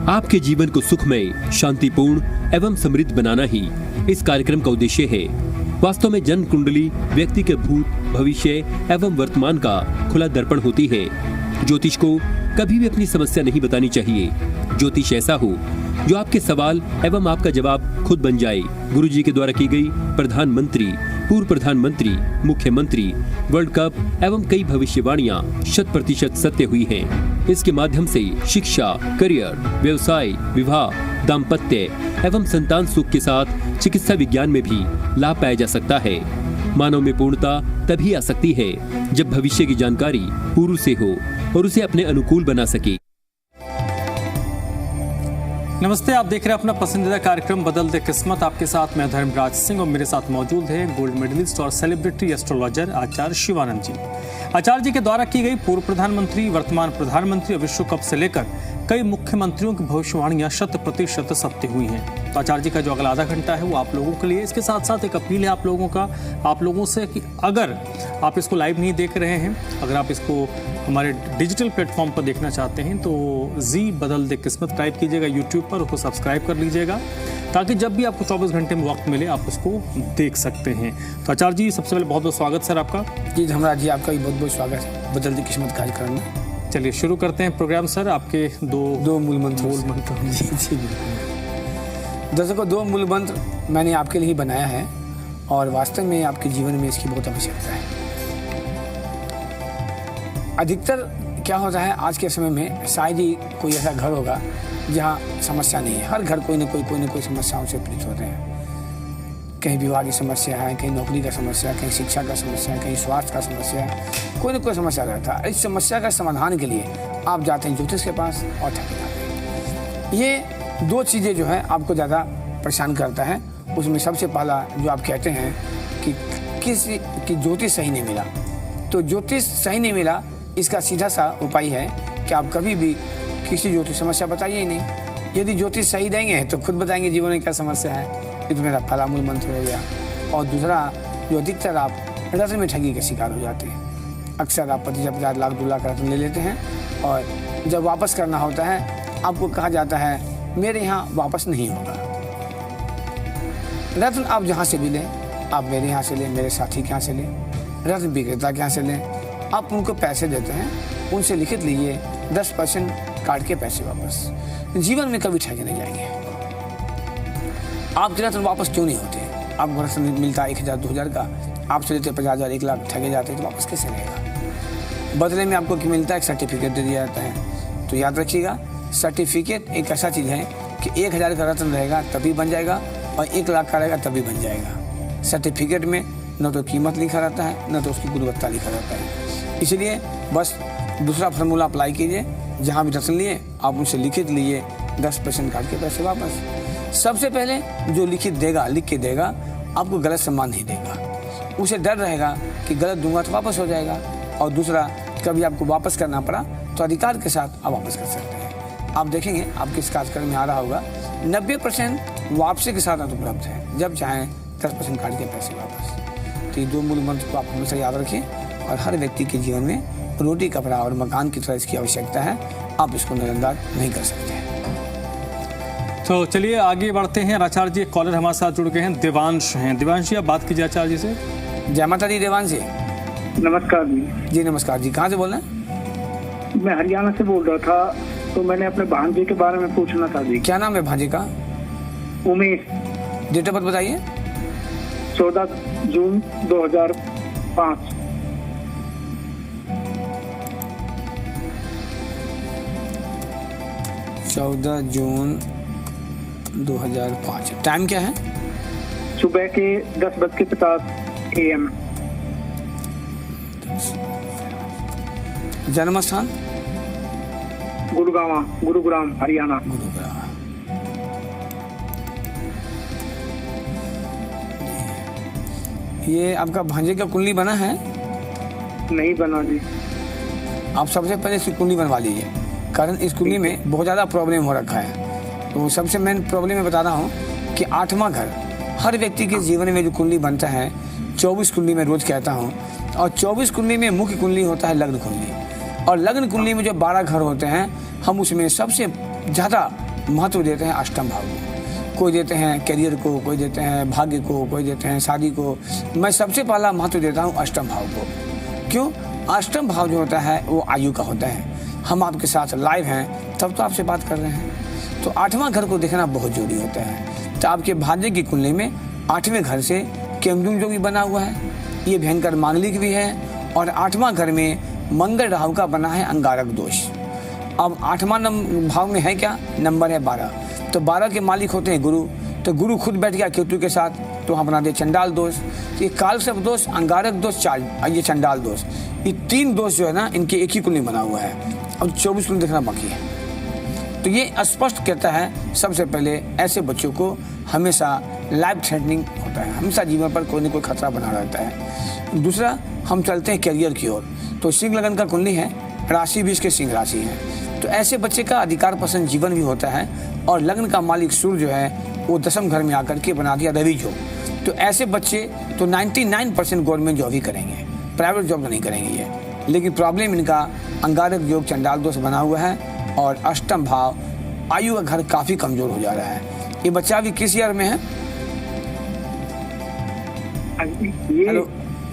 आपके जीवन को सुखमय, शांतिपूर्ण एवं समृद्ध बनाना ही इस कार्यक्रम का उद्देश्य है। वास्तव में जन्म कुंडली व्यक्ति के भूत, भविष्य एवं वर्तमान का खुला दर्पण होती है। ज्योतिष को कभी भी अपनी समस्या नहीं बतानी चाहिए। ज्योतिष ऐसा हो जो आपके सवाल एवं आपका जवाब खुद बन जाए। गुरुजी के द्वारा की गई प्रधानमंत्री, पूर्व प्रधानमंत्री, मुख्यमंत्री, वर्ल्ड कप एवं कई भविष्यवाणियां 100% सत्य हुई हैं। इसके माध्यम से शिक्षा, करियर, व्यवसाय, विवाह, दाम्पत्य एवं संतान सुख के साथ चिकित्सा विज्ञान में भी लाभ पाया जा सकता है। मानव में पूर्णता तभी आ सकती है जब भविष्य की जानकारी पूर्व से हो और उसे अपने अनुकूल बना सके। नमस्ते, आप देख रहे हैं अपना पसंदीदा कार्यक्रम बदलते किस्मत। आपके साथ मैं धर्मराज सिंह और मेरे साथ मौजूद है गोल्ड मेडलिस्ट और सेलिब्रिटी एस्ट्रोलॉजर आचार्य शिवानंद जी। आचार्य जी के द्वारा की गई पूर्व प्रधानमंत्री, वर्तमान प्रधानमंत्री और विश्व कप से लेकर कई मुख्यमंत्रियों की भविष्यवाणियां 100% सत्य हुई हैं। तो आचार्य जी का जो अगला आधा घंटा है वो आप लोगों के लिए। इसके साथ साथ एक अपील है आप लोगों से कि अगर आप इसको लाइव नहीं देख रहे हैं, अगर आप इसको हमारे डिजिटल प्लेटफॉर्म पर देखना चाहते हैं तो जी बदल दे किस्मत टाइप कीजिएगा यूट्यूब पर, उसको सब्सक्राइब कर लीजिएगा ताकि जब भी आपको 24 घंटे में वक्त मिले आप उसको देख सकते हैं। तो आचार्य जी, सबसे पहले बहुत बहुत स्वागत सर आपका। जी धर्मराज जी, आपका भी बहुत बहुत स्वागत है बदलती किस्मत कार्यक्रम में। चलिए शुरू करते हैं प्रोग्राम सर। आपके दो मूल मंत्र जी बिल्कुल। दर्शकों, 2 मूल मंत्र मैंने आपके लिए ही बनाया है और वास्तव में आपके जीवन में इसकी बहुत आवश्यकता है। अधिकतर क्या होता है आज के समय में, शायद ही कोई ऐसा घर होगा जहाँ समस्या नहीं है। हर घर कोई न कोई समस्याओं से पीड़ित होते हैं। कहीं विवाह की समस्या है, कहीं नौकरी का समस्या है, कहीं शिक्षा का समस्या है, कहीं स्वास्थ्य का समस्या है, कोई न कोई समस्या रहता है। इस समस्या का समाधान के लिए आप जाते हैं ज्योतिष के पास और थक जाते हैं। ये 2 चीज़ें जो है आपको ज़्यादा परेशान करता है। उसमें सबसे पहला जो आप कहते हैं कि ज्योतिष सही नहीं मिला, तो ज्योतिष सही नहीं मिला, इसका सीधा सा उपाय है कि आप कभी भी किसी ज्योतिष समस्या बताइए ही नहीं। यदि ज्योतिष सही देंगे तो खुद बताएंगे जीवन में क्या समस्या है। ये तो मेरा पहला मूल मंत्र हो गया। और दूसरा, जो अधिकतर आप रत्न में ठगी के शिकार हो जाते हैं। अक्सर आप 50 लाख 2 लाख रत्न ले लेते हैं और जब वापस करना होता है आपको कहा जाता है मेरे यहाँ वापस नहीं होगा। रत्न आप जहाँ से भी लें, आप मेरे यहाँ से लें, मेरे साथी के यहाँ से लें, रत्न विक्रेता के यहाँ से लें, आप उनको पैसे देते हैं, उनसे लिखित लीजिए 10% काट के पैसे वापस। जीवन में कभी ठगे नहीं जाएंगे। आपके रत्न वापस क्यों नहीं होते? आपको रत्न मिलता है 1000 2000 का, आपसे लेते 50,000 1 लाख, ठगे जाते तो वापस कैसे रहेगा? बदले में आपको क्या मिलता है? एक सर्टिफिकेट दे दिया जाता है। तो याद रखिएगा, सर्टिफिकेट एक ऐसा चीज़ है कि 1000 का रत्न रहेगा तभी बन जाएगा और 1 लाख का रहेगा तभी बन जाएगा। सर्टिफिकेट में न तो कीमत लिखा रहता है न तो उसकी गुणवत्ता लिखा रहता है। इसलिए बस दूसरा फार्मूला अप्लाई कीजिए। जहाँ भी रत्न लिए आप उनसे लिखित लीजिए, 10% काट के पैसे वापस। सबसे पहले जो लिख के देगा आपको गलत सम्मान नहीं देगा। उसे डर रहेगा कि गलत दूंगा तो वापस हो जाएगा। और दूसरा, कभी आपको वापस करना पड़ा तो अधिकार के साथ आप वापस कर सकते हैं। आप देखेंगे आपके इस कार्यक्रम में आ रहा होगा 90% वापसी के साथ उपलब्ध है। जब चाहें 10% काट के पैसे वापस। तो ये 2 मूल मंत्र को आप हमेशा याद रखें और हर व्यक्ति के जीवन में रोटी, कपड़ा और मकान की तरह इसकी आवश्यकता है। आप इसको नजरअंदाज नहीं कर सकते। तो चलिए आगे बढ़ते हैं। आचार्य जी, कॉलर हमारे साथ जुड़ गए हैं, देवांश हैं। देवांश जी, आप बात कीजिए आचार्य जी से। जय माता दी। देवांश जी नमस्कार जी। जी नमस्कार जी, कहाँ से बोल रहे हैं? मैं हरियाणा से बोल रहा था। तो मैंने अपने भांजे के बारे में पूछना था जी। क्या नाम है भांजे का? उमेश। डेट ऑफ बर्थ बताइए। 14 जून 2005। 14 जून 2005। टाइम क्या है? सुबह के 10:50 AM। जन्म स्थान? गुरुग्राम हरियाणा। गुरुग्राम। ये आपका भांजे का कुंडली बना है? नहीं बना जी। आप सबसे पहले इसकी कुंडली बनवा लीजिए, कारण इस कुंडली में बहुत ज़्यादा प्रॉब्लम हो रखा है। तो सबसे मेन प्रॉब्लम मैं बता रहा हूँ कि 8वां घर हर व्यक्ति के जीवन में जो कुंडली बनता है, 24 कुंडली में रोज कहता हूँ, और 24 कुंडली में मुख्य कुंडली होता है लग्न कुंडली। और लग्न कुंडली में जो 12 घर होते हैं, हम उसमें सबसे ज़्यादा महत्व देते हैं अष्टम भाव को। कोई देते हैं करियर को, कोई देते हैं भाग्य को, कोई देते हैं शादी को। मैं सबसे पहला महत्व देता हूँ अष्टम भाव को। क्यों? अष्टम भाव जो होता है वो आयु का होता है। हम आपके साथ लाइव हैं तब तो आपसे बात कर रहे हैं, तो 8वां घर को देखना बहुत जरूरी होता है। तो आपके भाग्य की कुंडली में 8वें घर से केमदुम जो भी बना हुआ है, ये भयंकर मांगलिक भी है। और 8वां घर में मंगल राहु का बना है अंगारक दोष। अब 8वां भाव में है क्या? नंबर है 12। तो 12 के मालिक होते हैं गुरु। तो गुरु खुद बैठ गया केतु के साथ, तो वहाँ बना दे चंडाल दोष। तो ये कालसर्प दोष, अंगारक दोष, ये चंडाल दोष, ये 3 दोष जो है ना, इनके एक ही कुंडली बना हुआ है। अब 24 कुंडली देखना बाकी है। तो ये स्पष्ट कहता है सबसे पहले ऐसे बच्चों को हमेशा लाइफ थ्रेटनिंग होता है, हमेशा जीवन पर कोई न कोई खतरा बना रहता है। दूसरा, हम चलते हैं करियर की ओर। तो सिंह लगन का कुंडली है, राशि भी इसके सिंह राशि है। तो ऐसे बच्चे का अधिकार पसंद जीवन भी होता है। और लग्न का मालिक सूर्य जो है वो 10वें घर में आकर के बना दिया रवि जो। तो ऐसे बच्चे तो 99% गवर्नमेंट जॉब ही करेंगे, प्राइवेट जॉब तो नहीं करेंगे ये। लेकिन प्रॉब्लम इनका अंगारक योग चंडाल दोष बना हुआ है। और अष्टम भाव आयु का घर काफी कमजोर हो जा रहा है। ये बच्चा अभी किस ईयर में है?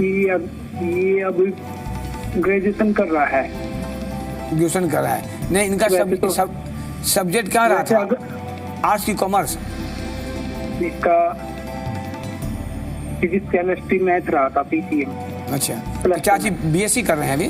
ये अभी ग्रेजुएशन कर रहा है। ग्रेजुएशन कर रहा है? नहीं, इनका सब्जेक्ट क्या रहा था? आर्ट्स की कॉमर्स? इसका फिजिक्स केमिस्ट्री मैथ रहा था, पीसीएम। अच्छा, तो क्या चीज बीएससी कर रहे हैं अभी?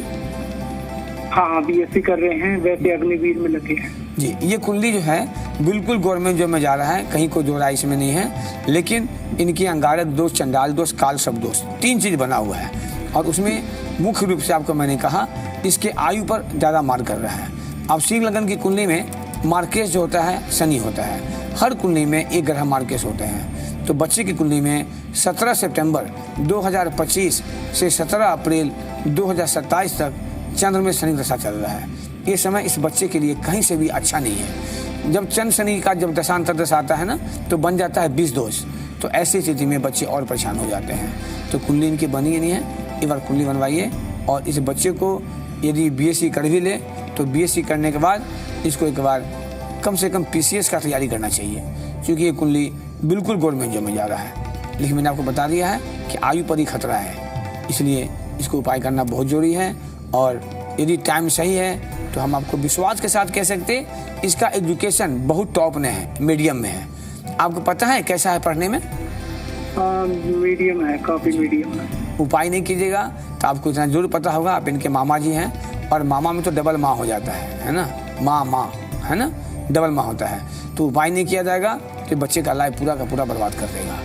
हाँ, बीएससी कर रहे हैं, वैसे अग्निवीर में लगे हैं जी। ये कुंडली जो है बिल्कुल गवर्नमेंट जॉब में जा रहा है, कहीं कोई दो राय इसमें नहीं है। लेकिन इनकी अंगारक दोष, चंडाल दोष, कालसर्प दोष, 3 चीज बना हुआ है। और उसमें मुख्य रूप से आपको मैंने कहा इसके आयु पर ज्यादा मार कर रहा है। अब सिंह लगन की कुंडली में मार्केश जो होता है शनि होता है। हर कुंडली में एक ग्रह मार्केश होते हैं। तो बच्चे की कुंडली में 17 सितंबर 2025 से 17 अप्रैल 2027 तक चंद्र में शनि दशा चल रहा है। ये समय इस बच्चे के लिए कहीं से भी अच्छा नहीं है। जब चंद्र शनि का जब दशांतर दशा आता है ना, तो बन जाता है 20 दोष। तो ऐसी स्थिति में बच्चे और परेशान हो जाते हैं। तो कुंडली इनकी बनी ही नहीं है, एक बार कुंडली बनवाइए। और इस बच्चे को यदि बीएससी कर भी ले तो बीएससी करने के बाद इसको एक बार कम से कम पीसीएस का तैयारी करना चाहिए, क्योंकि ये कुंडली बिल्कुल गवर्नमेंट जॉब में जा रहा है। लेकिन मैंने आपको बता दिया है कि आयु पर ही खतरा है, इसलिए इसको उपाय करना बहुत जरूरी है। और यदि टाइम सही है तो हम आपको विश्वास के साथ कह सकते हैं इसका एजुकेशन बहुत टॉप में है, मीडियम में है। आपको पता है कैसा है पढ़ने में? मीडियम है, काफी मीडियम है। उपाय नहीं कीजिएगा तो आपको इतना जरूर पता होगा, आप इनके मामा जी हैं। और मामा में तो डबल माँ हो जाता है ना, माँ है ना, डबल माँ होता है। तो उपाय नहीं किया जाएगा तो बच्चे का लाइफ पूरा का पूरा बर्बाद कर देगा।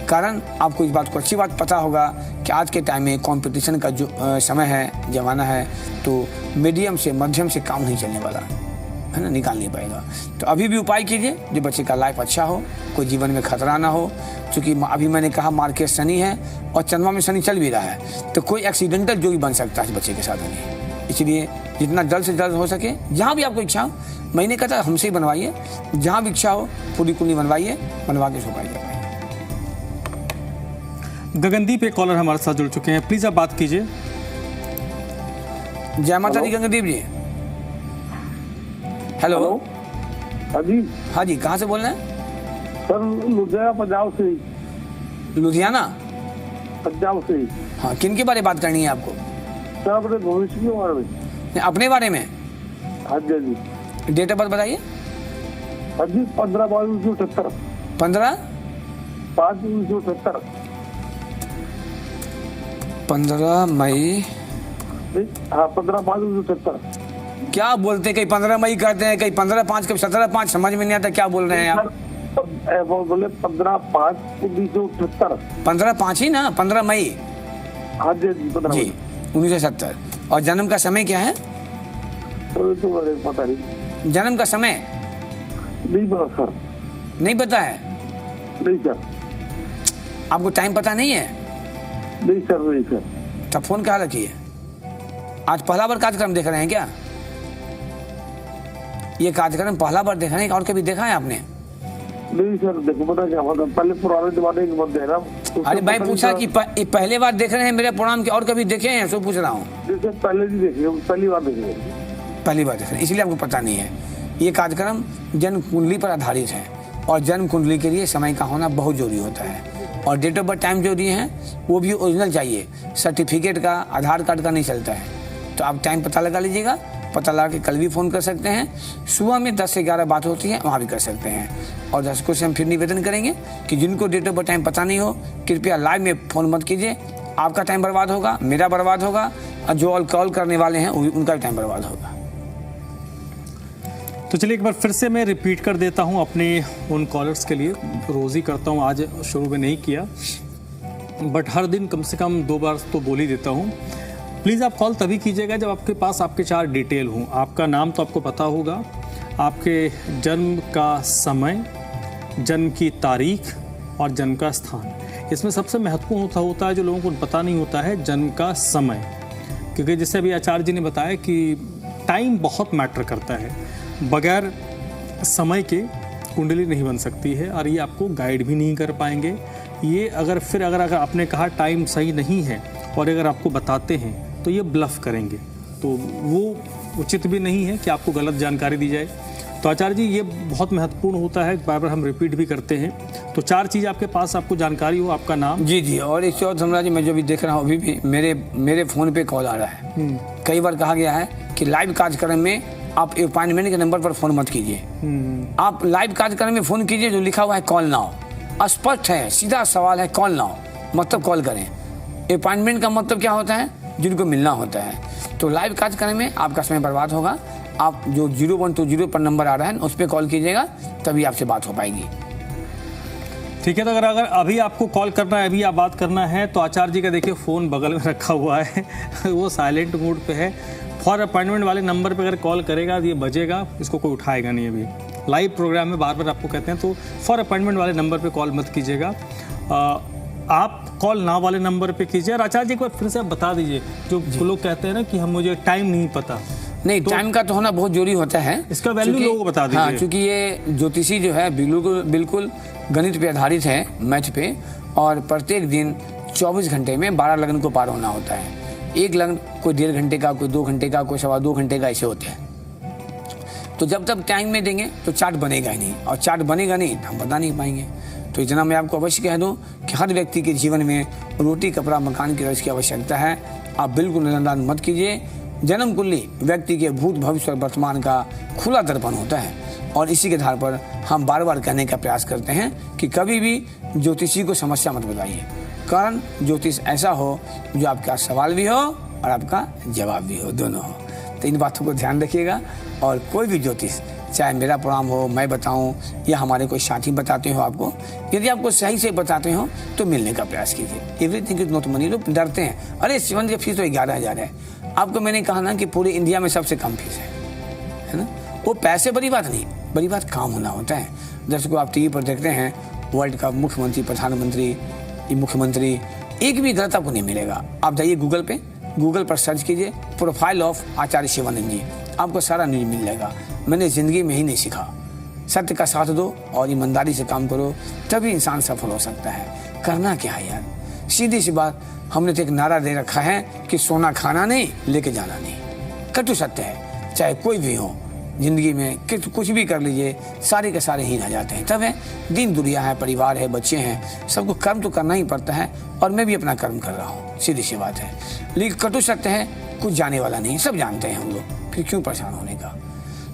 कारण आपको इस बात को अच्छी बात पता होगा कि आज के टाइम में कंपटीशन का जो समय है, जमाना है, तो मीडियम से मध्यम से काम नहीं चलने वाला है ना, निकाल नहीं पाएगा। तो अभी भी उपाय कीजिए जो बच्चे का लाइफ अच्छा हो, कोई जीवन में खतरा ना हो। क्योंकि अभी मैंने कहा मार्केट शनि है और चंद्रमा में शनि चल भी रहा है, तो कोई एक्सीडेंटल जो भी बन सकता है इस बच्चे के साथ अभी। इसलिए जितना जल्द से जल्द हो सके, जहाँ भी आपको इच्छा हो, मैंने कहा था हमसे ही बनवाइए, जहाँ भी इच्छा हो पूरी कुंडली बनवाइए, बनवा के छुपाइए। गगनदीप एक कॉलर हमारे साथ जुड़ चुके हैं, प्लीज आप बात कीजिए। जय माता दी गगनदीप जी। हेलो। हाँ जी, कहाँ से बोल रहे हैं? सर लुधियाना पंजाब से। लुधियाना पंजाब से। हाँ, किन के बारे में बात करनी है आपको? सर अपने भविष्य के बारे में। अपने बारे में? हाँ जी। डेट ऑफ बर्थ बताइए। हाँ जी, 15/5/1978। 15/5/1978। 15 मई। हाँ, 15/5/1978। क्या बोलते हैं? कहीं 15 मई कहते हैं, कहीं 15/5, कहीं 17/5, समझ में नहीं आता क्या बोल रहे हैं आप। वो बोले 15/5/1978। 15/5 ही ना, 15 मई। हाँ जी, 1970। और जन्म का समय क्या है? तो पता नहीं। जन्म का समय नहीं पता सर। नहीं पता है? नहीं सर। आपको टाइम पता नहीं है? नहीं सर, नहीं सर। तब फोन कहाँ रखी है? आज पहला बार कार्यक्रम देख रहे हैं क्या? ये कार्यक्रम पहला बार देख रहे हैं, और कभी देखा है आपने? नहीं सर, देखो पता क्या होता, पहले पुराने जमाने के बंदे ना। अरे मैं पूछा कि पहले बार देख रहे हैं मेरे प्रोग्राम के, और कभी देखे हैं? सो पूछ रहा हूँ। पहले नहीं देखे, पहली बार देखे। पहली बार देख रहे हैं, इसलिए आपको पता नहीं है। ये कार्यक्रम जन्म कुंडली पर आधारित है और जन्म कुंडली के लिए समय का होना बहुत जरूरी होता है और डेट ऑफ बर्थ टाइम जो दिए हैं वो भी ओरिजिनल चाहिए, सर्टिफिकेट का, आधार कार्ड का नहीं चलता है। तो आप टाइम पता लगा लीजिएगा, पता लगा के कल भी फ़ोन कर सकते हैं। सुबह में 10 से 11 बात होती है, वहाँ भी कर सकते हैं। और दर्शकों से हम फिर निवेदन करेंगे कि जिनको डेट ऑफ बर्थ टाइम पता नहीं हो, कृपया लाइव में फ़ोन मत कीजिए, आपका टाइम बर्बाद होगा, मेरा बर्बाद होगा और जो और कॉल करने वाले हैं उनका भी टाइम बर्बाद होगा। तो चलिए एक बार फिर से मैं रिपीट कर देता हूं अपने उन कॉलर्स के लिए, रोज़ ही करता हूं, आज शुरू में नहीं किया, बट हर दिन कम से कम 2 बार तो बोल ही देता हूं। प्लीज़ आप कॉल तभी कीजिएगा जब आपके पास आपके 4 डिटेल हों। आपका नाम तो आपको पता होगा, आपके जन्म का समय, जन्म की तारीख और जन्म का स्थान। इसमें सबसे महत्वपूर्ण होता है जो लोगों को पता नहीं होता है, जन्म का समय, क्योंकि जैसे अभी आचार्य जी ने बताया कि टाइम बहुत मैटर करता है। बगैर समय के कुंडली नहीं बन सकती है और ये आपको गाइड भी नहीं कर पाएंगे। ये अगर आपने कहा टाइम सही नहीं है और अगर आपको बताते हैं तो ये ब्लफ करेंगे, तो वो उचित भी नहीं है कि आपको गलत जानकारी दी जाए। तो आचार्य जी ये बहुत महत्वपूर्ण होता है, बार बार हम रिपीट भी करते हैं। तो 4 चीज़ आपके पास आपको जानकारी हो, आपका नाम। जी, और एक चौथ धर्मराज जी, मैं जो भी देख रहा हूँ अभी भी मेरे फ़ोन पे कॉल आ रहा है। कई बार कहा गया है कि लाइव कार्यक्रम में आप अपॉइंटमेंट के नंबर पर फ़ोन मत कीजिए, आप लाइव कार्यक्रम में फ़ोन कीजिए जो लिखा हुआ है कॉल नाउ। स्पष्ट है, सीधा सवाल है, कॉल नाउ मतलब कॉल करें। अपॉइंटमेंट का मतलब क्या होता है, जिनको मिलना होता है। तो लाइव कार्यक्रम में आपका समय बर्बाद होगा। आप जो 0120 पर नंबर आ रहा है उस पर कॉल कीजिएगा, तभी आपसे बात हो पाएगी। ठीक है, तो अगर अभी आपको कॉल करना है, अभी आप बात करना है, तो आचार्य जी का देखिए फ़ोन बगल में रखा हुआ है वो साइलेंट मोड पे है। फॉर अपॉइंटमेंट वाले नंबर पे अगर कॉल करेगा तो ये बजेगा, इसको कोई उठाएगा नहीं। अभी लाइव प्रोग्राम में बार बार आपको कहते हैं, तो फॉर अपॉइंटमेंट वाले नंबर पे कॉल मत कीजिएगा, आप कॉल ना वाले नंबर पे कीजिए। और आचार्य जी एक बार फिर से आप बता दीजिए, जो लोग कहते हैं ना कि हम मुझे टाइम नहीं पता, नहीं तो टाइम का तो होना बहुत जरूरी होता है, इसका वैल्यू लोगों को बता दीजिए। हाँ, क्योंकि ये ज्योतिषी जो है बिल्कुल गणित पे आधारित है, मैथ पे, और प्रत्येक दिन 24 घंटे में 12 लग्न को पार होना होता है। एक लग्न कोई 1.5 घंटे का, कोई 2 घंटे का, कोई 2.25 घंटे का, ऐसे होते हैं। तो जब तक टाइम में देंगे तो चार्ट बनेगा ही नहीं, और चार्ट बनेगा नहीं तो हम बता नहीं पाएंगे। तो इतना मैं आपको अवश्य कह दूं कि हर व्यक्ति के जीवन में रोटी, कपड़ा, मकान की रज़ की आवश्यकता है। आप बिल्कुल नजरअंदाज मत कीजिए। जन्म कुंडली व्यक्ति के भूत, भविष्य और वर्तमान का खुला दर्पण होता है, और इसी के आधार पर हम बार बार कहने का प्रयास करते हैं कि कभी भी ज्योतिषी को समस्या मत बताइए। कारण ज्योतिष ऐसा हो जो आपका सवाल भी हो और आपका जवाब भी हो, दोनों हो। तो इन बातों को ध्यान रखिएगा। और कोई भी ज्योतिष, चाहे मेरा प्रोग्राम हो, मैं बताऊं, या हमारे कोई साथी बताते हो आपको, यदि आपको सही से बताते हो तो मिलने का प्रयास कीजिए। Everything is not money. लोग डरते हैं, अरे शिवन की फीस तो 11,000 है। आपको मैंने कहा ना कि पूरे इंडिया में सबसे कम फीस है ना। वो पैसे बड़ी बात नहीं, बड़ी बात काम होना होता है। दर्शकों, आप टीवी पर देखते हैं वर्ल्ड का मुख्यमंत्री, प्रधानमंत्री, मुख्यमंत्री, एक भी गलत आपको नहीं मिलेगा। आप जाइए गूगल पर सर्च कीजिए प्रोफाइल ऑफ आचार्य शिवानंद जी, आपको सारा न्यूज मिल जाएगा। मैंने ज़िंदगी में ही नहीं सीखा। सत्य का साथ दो और ईमानदारी से काम करो, तभी इंसान सफल हो सकता है। करना क्या है यार, सीधी सी बात। हमने तो एक नारा दे रखा है कि सोना खाना नहीं, लेके जाना नहीं। कटु सत्य है, चाहे कोई भी हो जिंदगी में, कुछ भी कर लीजिए, सारे के सारे ही रह जाते हैं। तब है दिन दुनिया है, परिवार है, बच्चे हैं, सबको कर्म तो करना ही पड़ता है, और मैं भी अपना कर्म कर रहा हूँ, सीधी सी बात है। लेकिन कटु सत्य है, कुछ जाने वाला नहीं, सब जानते हैं हम लोग, फिर क्यों परेशान होने का।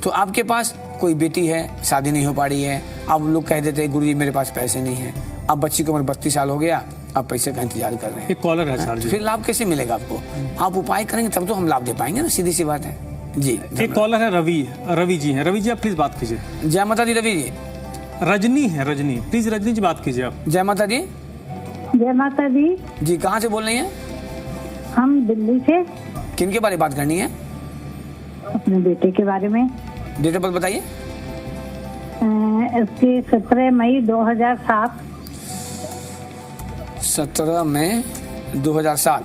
तो आपके पास कोई बेटी है, शादी नहीं हो पा रही है, आप लोग कह देते हैं गुरुजी मेरे पास पैसे नहीं है। अब बच्ची को उम्र 32 साल हो गया, आप पैसे का इंतजार कर रहे हैं। एक कॉलर है सर जी, फिर लाभ कैसे मिलेगा आपको? आप उपाय करेंगे तब तो हम लाभ दे पाएंगे ना, सीधी सी बात है जी। एक कॉलर है रवि जी हैं। रवि जी आप प्लीज बात कीजिए। जय माता दी। रवि जी, रजनी है, रजनी, प्लीज रजनी जी बात कीजिए आप। जय माता दी। जय माता दी जी, कहाँ से बोल रही हैं? हम दिल्ली से। किन के बारे में बात करनी है? अपने बेटे के बारे में। डेट ऑफ बर्थ बताइए। इसकी 17 मई 2007। 17 मई 2007।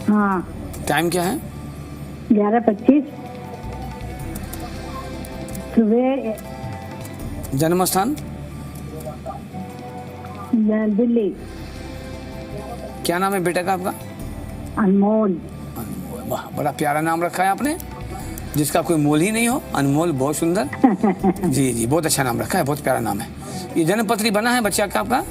हाँ। टाइम क्या है? 11:25 सुबह। जन्म स्थान? दिल्ली। क्या नाम है बेटा का आपका? अनमोल। वाह, बड़ा प्यारा नाम रखा है आपने। जिसका कोई मोल ही नहीं हो, अनमोल, बहुत सुंदर। जी जी, बहुत अच्छा नाम रखा है, बहुत प्यारा नाम है। ये जन्म पत्री बना है बच्चा का आपका?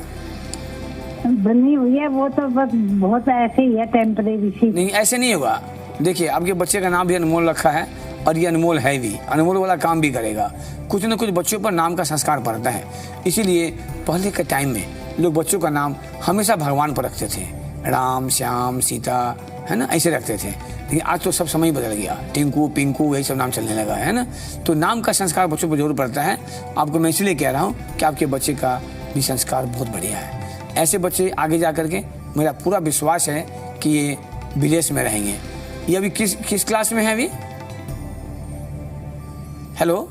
बनी हुई है, वो तो बस बहुत ऐसे ही है, टेम्परेरी सी। नहीं, ऐसे नहीं होगा। देखिए, आपके बच्चे का नाम भी अनमोल रखा है और ये अनमोल है भी, अनमोल वाला काम भी करेगा। कुछ न कुछ बच्चों पर नाम का संस्कार पड़ता है, इसीलिए पहले के टाइम में लोग बच्चों का नाम हमेशा भगवान पर रखते थे, राम, श्याम, सीता, है ना, ऐसे रखते थे। लेकिन आज तो सब समय ही बदल गया, टिंकू, पिंकू, यही सब नाम चलने लगा है ना। तो नाम का संस्कार बच्चों पर जरूर पड़ता है। आपको मैं इसलिए कह रहा हूँ कि आपके बच्चे का भी संस्कार बहुत बढ़िया है। ऐसे बच्चे आगे जा करके मेरा पूरा विश्वास है कि ये विदेश में रहेंगे। ये अभी किस क्लास में है अभी? हेलो,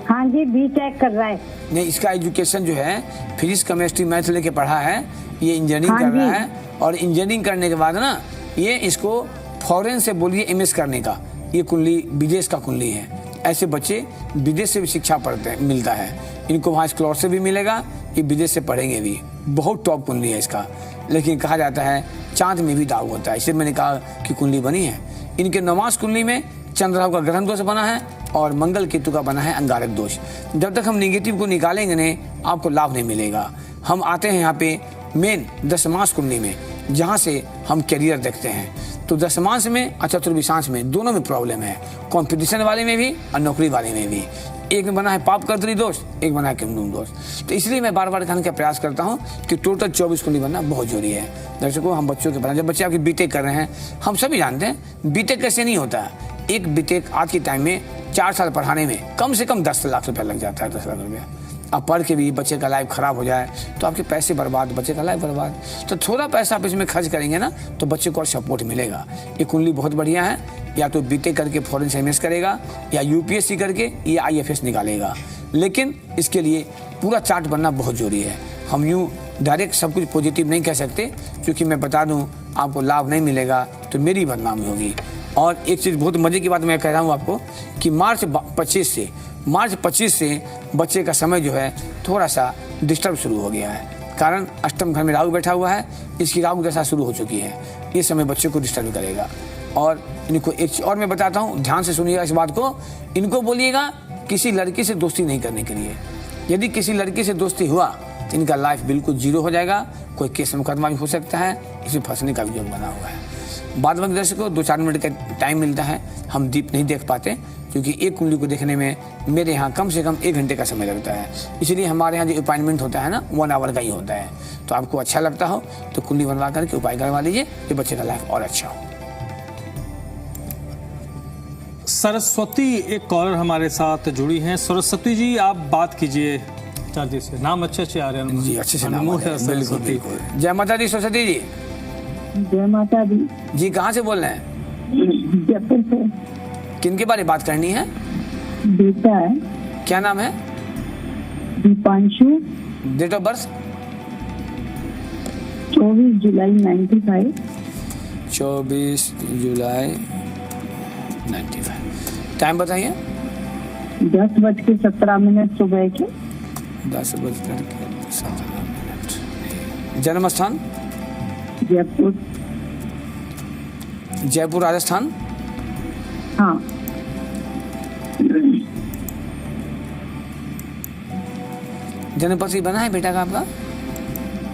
हाँ जी, B.Tech कर रहा है। नहीं, इसका एजुकेशन जो है फिजिक्स, केमिस्ट्री, मैथ लेके पढ़ा है, ये इंजीनियरिंग हाँ कर रहा जी। है। और इंजीनियरिंग करने के बाद ना ये इसको फॉरेन से बोलिए MS करने का, ये कुंडली विदेश का कुंडली है। ऐसे बच्चे विदेश से भी शिक्षा पढ़ते हैं, मिलता है इनको, वहाँ स्कॉलरशिप भी मिलेगा, ये विदेश से पढ़ेंगे भी। बहुत टॉप कुंडली है इसका। लेकिन कहा जाता है चांद में भी दाग होता है, इसलिए मैंने कहा कि कुंडली बनी है। इनके नवास कुंडली में चंद्र राहु का ग्रहण दोष बना है और मंगल केतु का बना है अंगारक दोष। जब तक हम नेगेटिव को निकालेंगे नहीं, आपको लाभ नहीं मिलेगा। हम आते हैं यहाँ पे मेन दशमांश कुंडली में, जहाँ से हम करियर देखते हैं। तो दशमांश में और चतुर्विशांश में दोनों में प्रॉब्लम है, कंपटीशन वाले में भी और नौकरी वाले में भी। एक में बना है पाप कर्तरी दोष, एक बना है किमदूम दोष। तो इसलिए मैं बार बार कहने का प्रयास करता हूँ कि टोटल 24 कुंडली बनना बहुत जरूरी है। दर्शकों, हम बच्चों के, जब बच्चे आपके B.Tech कर रहे हैं, हम सभी जानते हैं B.Tech कैसे नहीं होता है। एक B.Tech आज के टाइम में 4 साल पढ़ाने में कम से कम 10 लाख रुपया लग जाता है, 10 लाख रुपया। अब पढ़ के भी बच्चे का लाइफ खराब हो जाए तो आपके पैसे बर्बाद, बच्चे का लाइफ बर्बाद। तो थोड़ा पैसा आप इसमें खर्च करेंगे ना तो बच्चे को और सपोर्ट मिलेगा। ये कुंडली बहुत बढ़िया है। या तो B.Tech करके फॉरेन से MS करेगा, या UPSC करके या IFS निकालेगा। लेकिन इसके लिए पूरा चार्ट बनना बहुत जरूरी है। हम यूँ डायरेक्ट सब कुछ पॉजिटिव नहीं कह सकते, क्योंकि मैं बता दूं आपको लाभ नहीं मिलेगा तो मेरी बदनामी होगी। और एक चीज़ बहुत मज़े की बात मैं कह रहा हूँ आपको कि मार्च 25 से बच्चे का समय जो है थोड़ा सा डिस्टर्ब शुरू हो गया है। कारण अष्टम घर में राहु बैठा हुआ है, इसकी राहु दशा शुरू हो चुकी है। ये समय बच्चे को डिस्टर्ब करेगा। और इनको एक चीज़ और मैं बताता हूँ, ध्यान से सुनिएगा इस बात को। इनको बोलिएगा किसी लड़की से दोस्ती नहीं करने के लिए। यदि किसी लड़की से दोस्ती हुआ तो इनका लाइफ बिल्कुल जीरो हो जाएगा। कोई केस मुकदमा भी हो सकता है, इसमें फंसने का भी योग बना हुआ है। बाद में दर्शकों 2-4 मिनट का टाइम मिलता है, हम डीप नहीं देख पाते, क्योंकि एक कुंडली को देखने में मेरे यहाँ कम से कम 1 घंटे का समय लगता है। इसलिए हमारे यहाँ जो अपॉइंटमेंट होता है ना 1 आवर का ही होता है। तो आपको अच्छा लगता हो तो कुंडली बनवा करके उपाय करवा लीजिए, ये बच्चे का लाइफ और अच्छा हो। सरस्वती एक कॉलर हमारे साथ जुड़ी हैं। सरस्वती जी, आप बात कीजिए चाची से। नाम अच्छे आ रहे हैं जी, अच्छे से नाम अनमोल है। है बिल्कुल सरस्वती। बिल्कुल। जय माता दी सरस्वती जी। जय माता दी। जी, कहाँ से बोल रहे हैं? जयपुर से। किनके बारे में बात करनी है? बेटा है, क्या नाम है? दीपांशु। Date of birth? 24 जुलाई 95। 24 जुलाई 95। टाइम बताइए। 10:17 सुबह के। 10:17। जन्म स्थान? जयपुर। जयपुर राजस्थान। हाँ। जन्म पत्री बना है बेटा का आपका?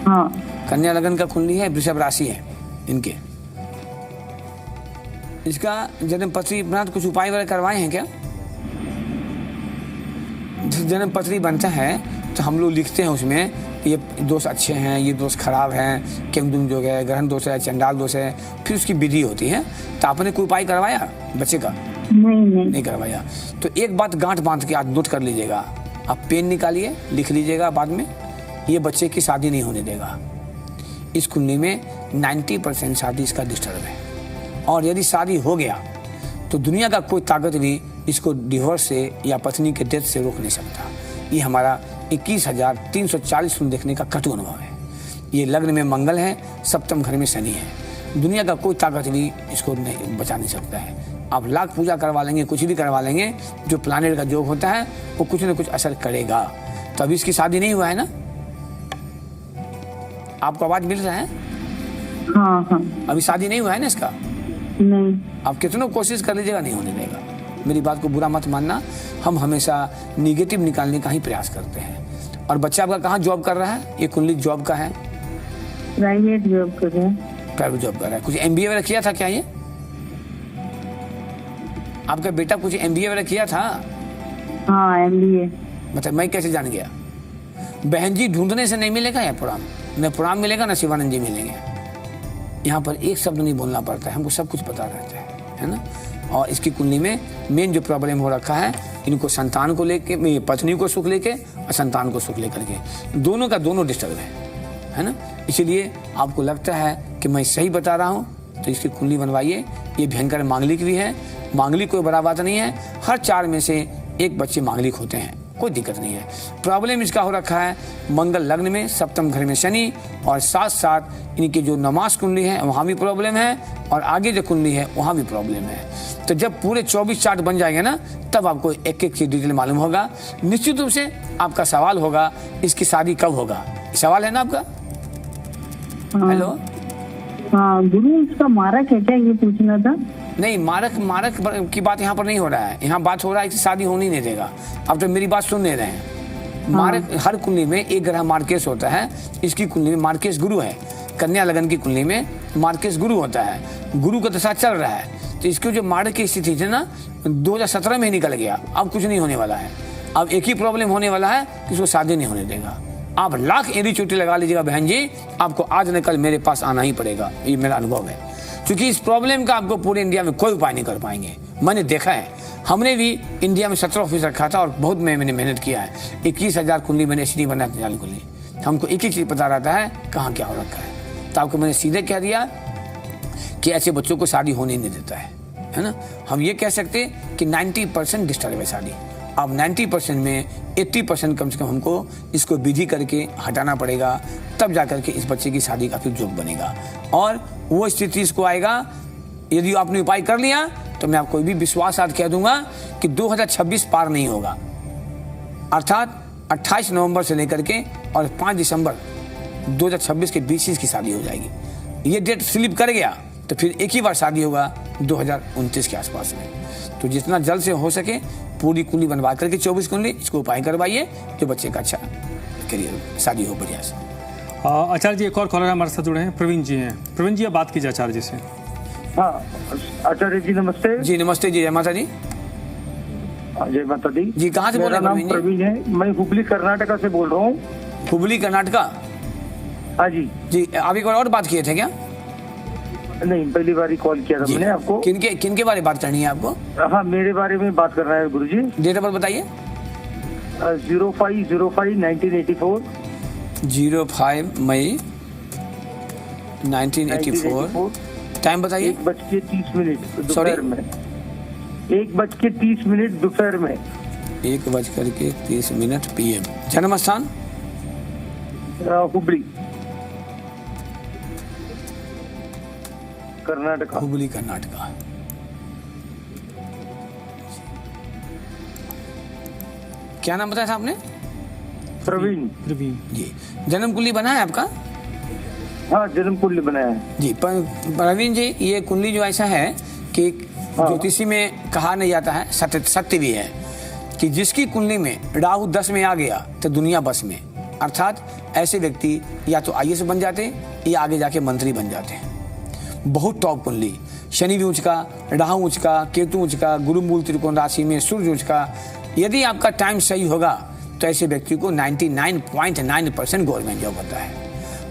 हाँ। कन्या लगन का कुंडली है, वृषभ राशि है इनके। इसका जन्म पत्री बना तो कुछ उपाय वगैरह करवाए हैं क्या? जन्म पत्री बनता है तो हम लोग लिखते हैं उसमें ये दोष अच्छे हैं, ये दोष खराब हैं, केमदुम जोग है, ग्रहण दोष है, चंडाल दोष है, फिर उसकी विधि होती है। तो आपने कोई उपाय करवाया बच्चे का? नहीं करवाया। तो एक बात गांठ बांध के आज नोट कर लीजिएगा, आप पेन निकालिए, लिख लीजिएगा बाद में, ये बच्चे की शादी नहीं होने देगा। इस कुंडली में 90% शादी इसका डिस्टर्ब है। और यदि शादी हो गया तो दुनिया का कोई ताकत भी इसको डिवोर्स से या पत्नी के डेथ से रोक नहीं सकता। ये हमारा 21,340 देखने का कटु अनुभव है। ये लग्न में मंगल है, सप्तम घर में शनि है। दुनिया का कोई ताकत भी इसको नहीं बचा नहीं सकता है। आप लाख पूजा करवा लेंगे, कुछ भी करवा लेंगे, जो प्लानेट का योग होता है वो कुछ न कुछ असर करेगा। तो अभी इसकी शादी नहीं हुआ है ना? आपको आवाज मिल रहा है? हाँ हाँ। अभी शादी नहीं हुआ है ना इसका? नहीं। आप कितनों कोशिश कर लीजिएगा, नहीं होने देगा। मेरी बात को बुरा मत मानना, हम हमेशा निगेटिव निकालने का ही प्रयास करते हैं। और बच्चा आपका कहाँ जॉब कर रहा है? ये कुंडली जॉब का है, प्राइवेट जॉब कर रहे हैं। प्राइवेट जॉब कर रहा है। कुछ MBA वगैरह किया था क्या? ये आपका बेटा कुछ MBA वगैरह किया था? हाँ, MBA। मतलब मैं कैसे जान गया? बहन जी ढूंढने से नहीं मिलेगा या पुराण, न पुराण मिलेगा न शिवानंद जी मिलेंगे। यहाँ पर एक शब्द नहीं बोलना पड़ता है, हमको सब कुछ पता रहता है ना। और इसकी कुंडली में मेन जो प्रॉब्लम हो रखा है, इनको संतान को लेके, पत्नी को सुख लेके और संतान को सुख लेकर के, दोनों का दोनों डिस्टर्ब है ना। इसीलिए आपको लगता है कि मैं सही बता रहा हूँ तो इसकी कुंडली बनवाइए। ये भयंकर मांगलिक भी है, मांगलिक कोई बड़ा बात नहीं है, हर 4 में से 1 बच्चे मांगलिक होते हैं, कोई दिक्कत नहीं है। प्रॉब्लम इसका हो रखा है मंगल लग्न में, सप्तम घर में शनि, और साथ साथ इनकी जो नमाज कुंडली है वहाँ भी प्रॉब्लम है, और आगे जो कुंडली है वहाँ भी प्रॉब्लम है। तो जब पूरे 24 चार्ट बन जाएंगे ना, तब आपको एक एक की डिटेल मालूम होगा। निश्चित रूप से आपका सवाल होगा इसकी शादी कब होगा, सवाल है ना आपका। हेलो, हाँ गुरु, इसका मारक है क्या, ये पूछना था। नहीं, मारक की बात यहाँ पर नहीं हो रहा है, यहाँ बात हो रहा है कि शादी होनी नहीं देगा। आप तो मेरी बात सुन नहीं रहे हैं। मारक हर कुंडली में एक ग्रह मार्केश होता है, इसकी कुंडली में मार्केश गुरु है। कन्या लगन की कुंडली में मार्केश गुरु होता है, गुरु का दशा चल रहा है। तो इसकी जो मारक की स्थिति थी ना, 2017 में ही निकल गया, अब कुछ नहीं होने वाला है। अब एक ही प्रॉब्लम होने वाला है कि उसको शादी नहीं होने देगा। आप लाख एड़ी चोटी लगा लीजिएगा बहन जी, आपको आज न कल मेरे पास आना ही पड़ेगा, ये मेरा अनुभव है। क्योंकि इस प्रॉब्लम का आपको पूरे इंडिया में कोई उपाय नहीं कर पाएंगे। मैंने देखा है, हमने भी इंडिया में 17 ऑफिस रखा था और बहुत मैंने मेहनत किया है। 21,000 कुंडली मैंने इसलिए बना कुंडली, हमको एक चीज पता रहता है कहाँ क्या हो रखा है। तो आपको मैंने सीधे कह दिया कि ऐसे बच्चों को शादी होने नहीं देता है ना। हम ये कह सकते कि 90% डिस्टर्ब है शादी। अब 90% में 80% कम से कम हमको इसको विधि करके हटाना पड़ेगा, तब जाकर के इस बच्चे की शादी का फिर योग बनेगा। और वो स्थिति इसको आएगा, यदि आपने उपाय कर लिया तो मैं आपको भी विश्वास साथ कह दूंगा कि 2026 पार नहीं होगा। अर्थात 28 नवंबर से लेकर के और 5 दिसंबर 2026 के बीच की शादी हो जाएगी। ये डेट स्लिप कर गया तो फिर एक ही बार शादी होगा 2029 के आसपास में। तो जितना जल्द से हो सके पूरी कुंडली बनवा करके 24 कुंडली इसको उपाय करवाइए, जो बच्चे का अच्छा करियर शादी हो बढ़िया से। आचार्य जी, एक और कॉलर हमारे साथ जुड़े हैं, प्रवीण जी हैं। प्रवीण जी, अब बात कीजिए आचार्य जी से। हाँ आचार्य जी नमस्ते। जी नमस्ते जी, जय माता दी। जय माता दी जी, कहाँ से बोल रहे हैं? मेरा नाम प्रवीण है, मैं हुबली कर्नाटका से बोल रहा हूँ। हुबली कर्नाटका? हाँ जी। जी, आप एक बार और बात किए थे क्या? नहीं, पहली बार ही कॉल किया था मैंने आपको। किनके बारे में बात करनी है आपको? हाँ, मेरे बारे में बात करना है गुरुजी। डेट ऑफ बर्थ बताइए। 05/05/1984। 05 मई 1984। टाइम बताइए। 1:30 दोपहर में। 1:30 दोपहर में। 1:30 PM। जन्म स्थान? हुबली कर्नाटका। हुबली कर्नाटका। क्या नाम बताया था आपने? प्रवीण। जी, जन्म कुंडली बना है आपका? हाँ, जन्म कुंडली बनाया है जी। प्रवीण जी, ये कुंडली जो ऐसा है कि ज्योतिषी में कहा नहीं जाता है, सत्य भी है कि जिसकी कुंडली में राहु 10 में आ गया तो दुनिया बस में। अर्थात ऐसे व्यक्ति या तो IAS बन जाते या आगे जाके मंत्री बन जाते हैं। बहुत टॉप कुंडली, शनि भी उच्च का, राहु उच्च का, केतु उच्च का, गुरु मूल त्रिकोण राशि में सूर्य उच्च का। यदि आपका टाइम सही होगा तो ऐसे व्यक्ति को 99.9% गवर्नमेंट जॉब होता है।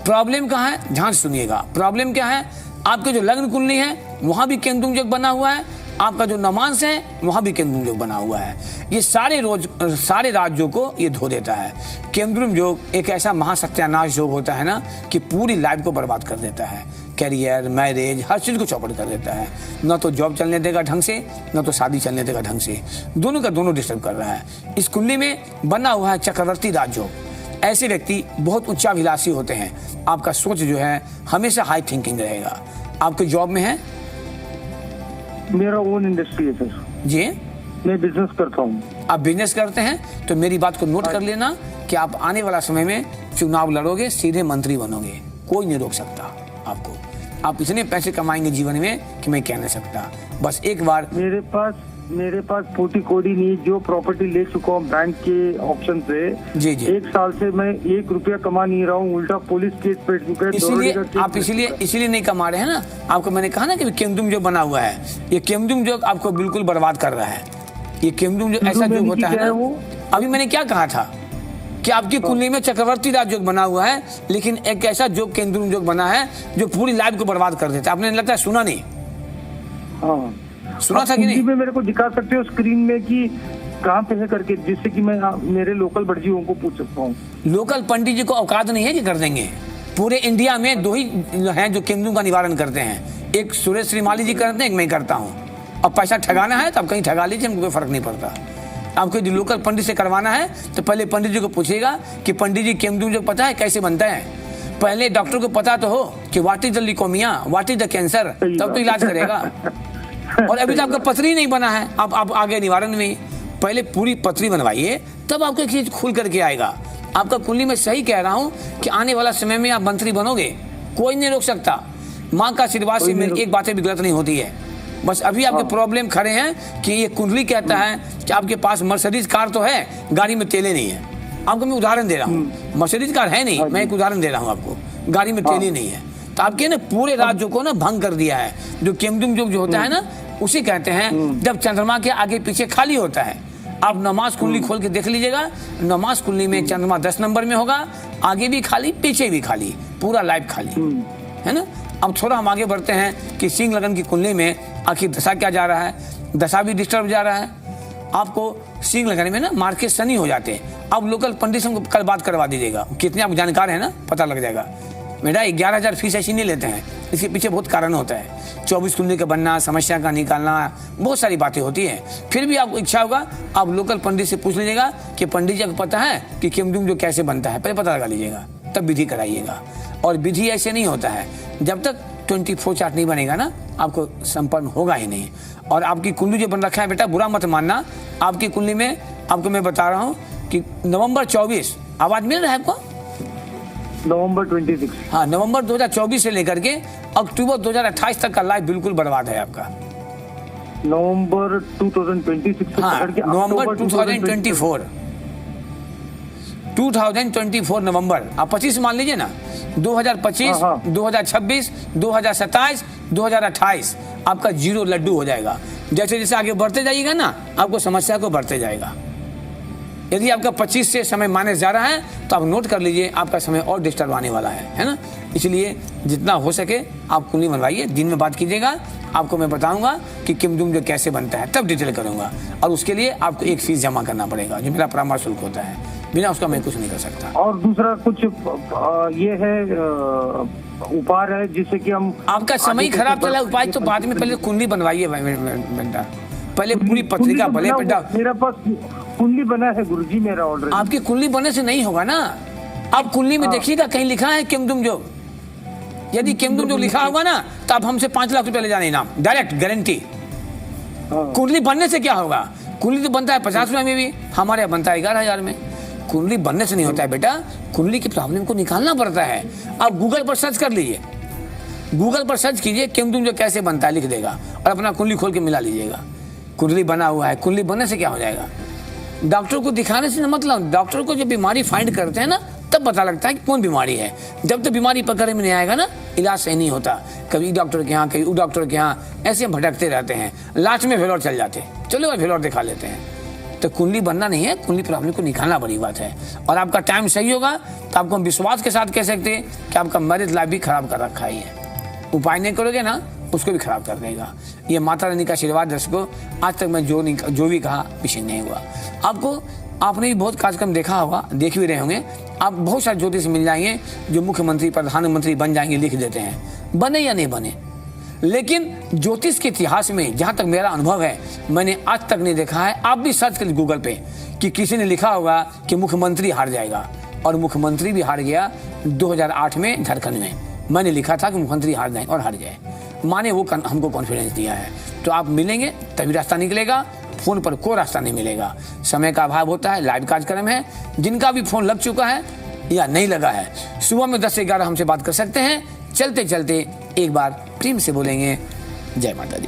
प्रॉब्लम कहाँ है? ध्यान से सुनिएगा। प्रॉब्लम क्या है? आपके जो लग्न कुंडली है वहां भी केंद्र योग बना हुआ है, आपका जो नमांश है वहां भी केंद्र योग बना हुआ है। ये सारे राज्यों को ये धो देता है। केंद्र योग एक ऐसा महासत्यानाश योग होता है ना कि पूरी लाइफ को बर्बाद कर देता है। कैरियर, मैरिज, हर चीज को चौपट कर देता है। न तो जॉब चलने देगा ढंग से, न तो शादी चलने देगा ढंग से, दोनों का दोनों डिस्टर्ब कर रहा है। इस कुंडली में बना हुआ है चक्रवर्ती राजयोग। ऐसे व्यक्ति बहुत उच्चाभिलाषी होते हैं। आपका सोच जो है हमेशा हाई थिंकिंग रहेगा। आपके जॉब में है? मेरा ओन इंडस्ट्री है सर जी। मैं बिजनेस करता हूँ। आप बिजनेस करते हैं तो मेरी बात को नोट कर लेना कि आप आने वाला समय में चुनाव लड़ोगे, सीधे मंत्री बनोगे, कोई नहीं रोक सकता आपको। आप इतने पैसे कमाएंगे जीवन में कि मैं कह नहीं सकता। बस एक बार मेरे पास मेरे पास फूटी कोडी नहीं, जो प्रॉपर्टी ले चुका हूँ बैंक के ऑप्शन से। जी जी। 1 साल से मैं 1 रुपया कमा नहीं रहा हूँ, उल्टा पुलिस केस पे चुका है। इसीलिए आप इसीलिए नहीं कमा रहे हैं ना। आपको मैंने कहा ना कि केमदुम जो बना हुआ है, ये केमदुम जो आपको बिल्कुल बर्बाद कर रहा है। ये केमदुम जो ऐसा जो होता है ना, अभी मैंने क्या कहा था कि आपकी कुंडली में चक्रवर्ती राज योग बना हुआ है, लेकिन एक ऐसा जोग केंद्र योग बना है जो पूरी लाइफ को बर्बाद कर देता है। आपने लगता है सुना नहीं? हाँ, सुना था कि नहीं? में मेरे को दिखा सकते हो स्क्रीन में कि कहाँ पे है करके, जिससे कि मैं मेरे लोकल बड़जियों को पूछ सकता हूँ। लोकल पंडित जी को औकात नहीं है कि कर देंगे। पूरे इंडिया में 2 ही हैं जो केंद्रों का निवारण करते हैं, एक सुरेश श्रीमाली जी करते हैं, एक मैं करता हूँ। अब पैसा ठगाना है तो आप कहीं ठगा लीजिए, हमको कोई फर्क नहीं पड़ता। आपको जो लोकल पंडित से करवाना है तो पहले पंडित जी को पूछिएगा कि पंडित जी केमदुम जो पता है कैसे बनता है। पहले डॉक्टर को पता तो हो कि what is the leukaemia, what is the cancer, तब तो इलाज करेगा। और अभी तो आपका पथरी नहीं बना है, आप आगे निवारण में पहले पूरी पथरी बनवाइए, तब आपको एक चीज खुल करके आएगा। आपका कुंडली में सही कह रहा हूँ कि आने वाला समय में आप मंत्री बनोगे, कोई नहीं रोक सकता। माँ का आशीर्वाद से मेरी एक बातें भी गलत नहीं होती है। बस अभी आपके प्रॉब्लम खड़े हैं कि ये कुंडली कहता है कि आपके पास मर्सिडीज कार तो है, गाड़ी में तेले नहीं है। आपको मैं उदाहरण दे रहा हूँ, मर्सिडीज कार है नहीं, मैं एक उदाहरण दे रहा हूँ आपको, गाड़ी में तेले नहीं है। तो आपके ना पूरे राज्यों को ना भंग कर दिया है। जो केमदुम जो होता है ना, उसे कहते हैं जब चंद्रमा के आगे पीछे खाली होता है। आप नमाज कुंडली खोल के देख लीजिएगा, नमाज कुंडली में चंद्रमा 10 नंबर में होगा, आगे भी खाली पीछे भी खाली, पूरा लाइफ खाली, है ना। अब थोड़ा हम आगे बढ़ते हैं कि सिंह लगन की कुंडली में आखिर दशा क्या जा रहा है। दशा भी डिस्टर्ब जा रहा है। आपको सिंह लगन में ना मार्केट शनि हो जाते हैं। अब लोकल पंडित से कल बात करवा दीजिएगा, कितने आप जानकार हैं ना, पता लग जाएगा। बेटा 11,000 फीस ऐसी नहीं लेते हैं, इसके पीछे बहुत कारण होता है। 24 कुंडली का बनना, समस्या का निकालना, बहुत सारी बातें होती हैं। फिर भी आपको इच्छा होगा, आप लोकल पंडित से पूछ लीजिएगा कि पंडित जी को पता है कि केमदुम जो कैसे बनता है, पहले पता लगा लीजिएगा, तब विधि कराइएगा। और विधि ऐसे नहीं होता है, जब तक 24 चार्ट नहीं बनेगा ना, आपको संपन्न होगा ही नहीं। और आपकी कुंडली जो बन रखा है बेटा, बुरा मत मानना। आपकी कुंडली में आपको मैं बता रहा हूँ कि नवंबर 24, आवाज मिल रहा है आपको? नवंबर 26। हाँ, नवंबर 2024 से लेकर के अक्टूबर 2028 तक का लाइफ बिल्कुल बर्बाद है आपका। नवंबर 2026 से हाँ, नवंबर 2024 नवंबर, आप 25 मान लीजिए ना, 2025, 2026, 2027, 2028 आपका 0 लड्डू हो जाएगा। जैसे जैसे आगे बढ़ते जाइएगा ना, आपको समस्या को बढ़ते जाएगा। यदि आपका 25 से समय माइनस जा रहा है तो आप नोट कर लीजिए, आपका समय और डिस्टर्ब आने वाला है ना। इसलिए जितना हो सके आप कुंडली बनवाइए, दिन में बात कीजिएगा। आपको मैं बताऊंगा कि केमदुम जो कैसे बनता है, तब डिटेल करूंगा। और उसके लिए आपको एक फीस जमा करना पड़ेगा, जो मेरा परामर्श शुल्क होता है। बिना उसका मैं कुछ नहीं कर सकता। और दूसरा कुछ ये है उपाय है जिससे कि हम, आपका समय खराब चला, उपाय तो बाद में, पहले कुंडली बनवाइए बेटा, पहले पूरी पत्रिका भले बेटा। मेरा पास कुंडली बना है गुरुजी, मेरा ऑर्डर। आपकी कुंडली बनने से नहीं होगा ना। आप कुंडली में देखिएगा कहीं लिखा है केमदुम जो, यदि केमदुम जो लिखा होगा ना, तो आप हमसे 5 लाख रुपए ले जाने इनाम, डायरेक्ट गारंटी। कुंडली बनने से क्या होगा? कुंडली तो बनता है 50 रुपए में भी, हमारे यहाँ बनता है 11,000 में। कुंडली बनने से नहीं होता है बेटा, कुंडली की प्रॉब्लम को निकालना पड़ता है। आप गूगल पर सर्च कर लीजिए, गूगल पर सर्च कीजिए केमदुम जो कैसे बनता है, लिख देगा, और अपना कुंडली खोल के मिला लीजिएगा। कुंडली बना हुआ है। कुंडली बनने से क्या हो जाएगा? डॉक्टर को दिखाने से मतलब, डॉक्टर को जब बीमारी फाइंड करते हैं ना, तब पता लगता है कि कौन बीमारी है। जब तक बीमारी पकड़ में नहीं आएगा ना, इलाज सही नहीं होता। कभी डॉक्टर के यहाँ, कभी वो डॉक्टर के यहाँ, ऐसे भटकते रहते हैं, लास्ट में वेलोर चल जाते हैं। चलो भाई वेलोर दिखा लेते हैं। तो कुंडली बनना नहीं है, कुंडली प्रॉब्लम को निकालना बड़ी बात है। और आपका टाइम सही होगा तो आपको हम विश्वास के साथ कह सकते हैं कि आपका मैरिज लाइफ भी खराब कर रखा ही है। उपाय नहीं करोगे ना, उसको भी खराब कर देगा। ये माता रानी का आशीर्वाद दर्शकों, आज तक मैं जो भी कहा पीछे नहीं हुआ। आपने भी बहुत कार्यक्रम देखा होगा, देख भी रहे होंगे। आप बहुत सारे ज्योतिष मिल जाएंगे जो मुख्यमंत्री, प्रधानमंत्री बन जाएंगे, लिख देते हैं, बने या नहीं बने। लेकिन ज्योतिष के इतिहास में जहां तक मेरा अनुभव है, मैंने आज तक नहीं देखा है। आप भी सर्च कर गूगल पे कि किसी ने लिखा होगा कि मुख्यमंत्री हार जाएगा, और मुख्यमंत्री भी हार गया 2008 में झारखंड में। मैंने लिखा था कि मुख्यमंत्री हार जाए और हार जाए। माने वो हमको कॉन्फिडेंस दिया है। तो आप मिलेंगे तभी रास्ता निकलेगा, फोन पर कोई रास्ता नहीं मिलेगा। समय का अभाव होता है, लाइव कार्यक्रम है। जिनका भी फोन लग चुका है या नहीं लगा है, सुबह में 10 से 11 हमसे बात कर सकते हैं। चलते चलते एक बार प्रेम से बोलेंगे, जय माता दी।